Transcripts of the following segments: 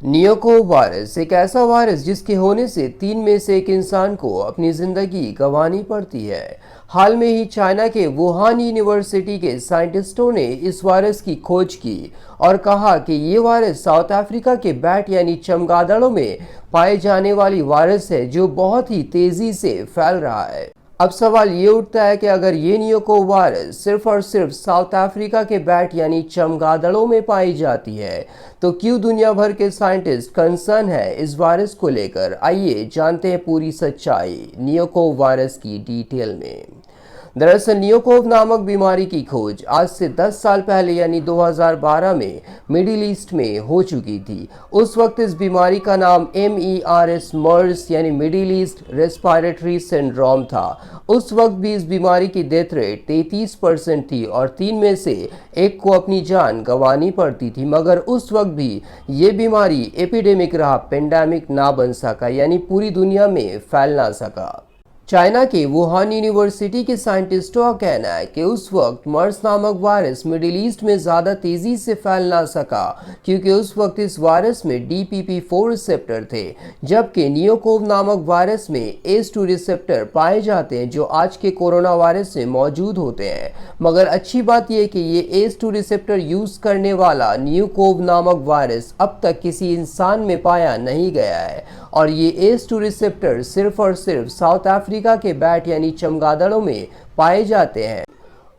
नियोको virus एक ऐसा virus जिसके होने से 3 में से 1 इंसान को अपनी जिंदगी गंवानी पड़ती है। हाल में ही चाइना के वुहान यूनिवर्सिटी के साइंटिस्टों ने इस वायरस की खोज की और कहा कि ये वायरस साउथ अफ्रीका के बैट यानी चमगादड़ों में पाए जाने वाली वायरस है जो बहुत ही तेजी से फैल रहा है। अब सवाल ये उठता है कि अगर ये नियोको वायरस सिर्फ और सिर्फ साउथ अफ्रीका के बैट यानी चमगादड़ों में पाई जाती है तो क्यों दुनिया भर के साइंटिस्ट कंसर्न है इस वायरस को लेकर। आइए जानते हैं पूरी सच्चाई नियोको वायरस की डिटेल में। दरअसल नियोकोव नामक बीमारी की खोज आज से 10 साल पहले यानी 2012 में मिडिल ईस्ट में हो चुकी थी। उस वक्त इस बीमारी का नाम MERS मर्स यानी मिडिल ईस्ट रेस्पिरेटरी सिंड्रोम था। उस वक्त भी इस बीमारी की डेथ रेट 33% थी और 3 में से 1 को अपनी जान गंवानी पड़ती थी। मगर उस वक्त भी ये बीमारी एपिडेमिक रहा, पेंडेमिक ना बन सका यानी पूरी दुनिया में फैल ना सका। चाइना के वुहान यूनिवर्सिटी के साइंटिस्टों का कहना है कि उस वक्त मर्स नामक वायरस मिडिल ईस्ट में ज़्यादा तेज़ी से फैल ना सका क्योंकि उस वक्त इस वायरस में DPP4 रिसेप्टर थे, जबकि नियोकोव नामक वायरस में ACE2 रिसेप्टर पाए जाते हैं जो आज के कोरोना वायरस में मौजूद होते हैं। मगर अच्छी बात यह कि ये ACE2 रिसेप्टर यूज़ करने वाला नियोकोव नामक वायरस अब तक किसी इंसान में पाया नहीं गया है और ये ACE2 रिसेप्टर सिर्फ और सिर्फ साउथ अफ्रीका के बैट यानी चमगादड़ों में पाए जाते हैं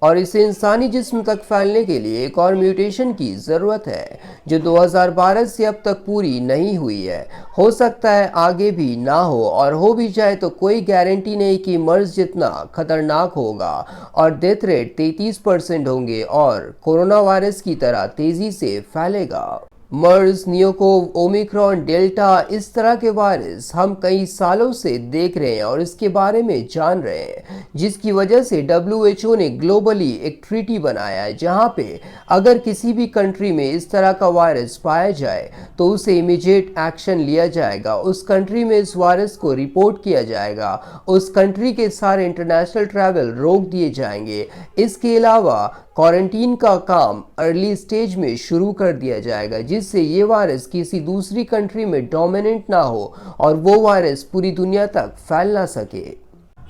और इसे इंसानी जिस्म तक फैलने के लिए एक और म्यूटेशन की ज़रूरत है जो 2012 से अब तक पूरी नहीं हुई है। हो सकता है आगे भी ना हो और हो भी जाए तो कोई गारंटी नहीं कि मर्स जितना खतरनाक होगा और डेथ रेट 33% होंगे और कोरोना वायरस की तरह तेज़ी से फैलेगा। मर्स, नियोकोव, ओमिक्रॉन, डेल्टा इस तरह के वायरस हम कई सालों से देख रहे हैं और इसके बारे में जान रहे हैं, जिसकी वजह से WHO ने ग्लोबली एक ट्रीटी बनाया है जहां पे अगर किसी भी कंट्री में इस तरह का वायरस पाया जाए तो उसे इमीडिएट एक्शन लिया जाएगा। उस कंट्री में इस वायरस को रिपोर्ट किया जाएगा, उस कंट्री के सारे इंटरनेशनल ट्रैवल रोक दिए जाएंगे। इसके अलावा क्वारंटीन का काम अर्ली स्टेज में शुरू कर दिया जाएगा जिससे ये वायरस किसी दूसरी कंट्री में डोमिनेंट ना हो और वो वायरस पूरी दुनिया तक फैल ना सके।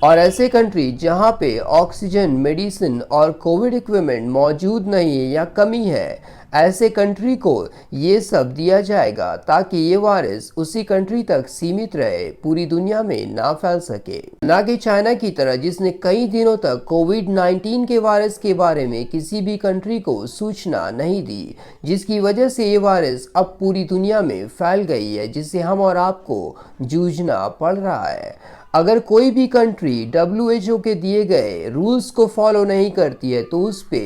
और ऐसे कंट्री जहां पे ऑक्सीजन, मेडिसिन और कोविड इक्विपमेंट मौजूद नहीं है या कमी है, ऐसे कंट्री को ये सब दिया जाएगा ताकि ये वायरस उसी कंट्री तक सीमित रहे, पूरी दुनिया में ना फैल सके। ना कि चाइना की तरह जिसने कई दिनों तक कोविड-19 के वायरस के बारे में किसी भी कंट्री को सूचना नहीं दी, जिसकी वजह से ये वायरस अब पूरी दुनिया में फैल गई है जिससे हम और आपको जूझना पड़ रहा है। अगर कोई भी कंट्री WHO के दिए गए रूल्स को फॉलो नहीं करती है तो उस पे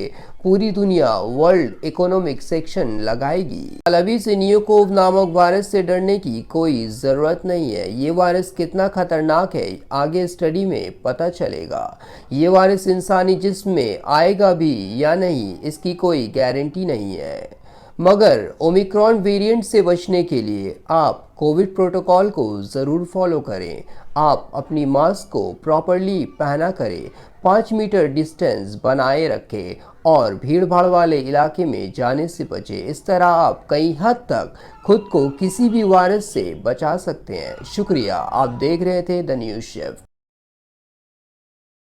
पूरी दुनिया वर्ल्ड इकोनॉमिक सेक्शन लगाएगी। अभी से नियोकोव नामक वायरस से डरने की कोई ज़रूरत नहीं है। ये वायरस कितना खतरनाक है आगे स्टडी में पता चलेगा। ये वायरस इंसानी जिस्म में आएगा भी या नहीं इसकी कोई गारंटी नहीं है। मगर ओमिक्रॉन वेरिएंट से बचने के लिए आप कोविड प्रोटोकॉल को ज़रूर फॉलो करें। आप अपनी मास्क को प्रॉपरली पहना करें, 5 मीटर डिस्टेंस बनाए रखें और भीड़ भाड़ वाले इलाके में जाने से बचें। इस तरह आप कई हद तक खुद को किसी भी वायरस से बचा सकते हैं। शुक्रिया, आप देख रहे थे द न्यूज़ शेफ।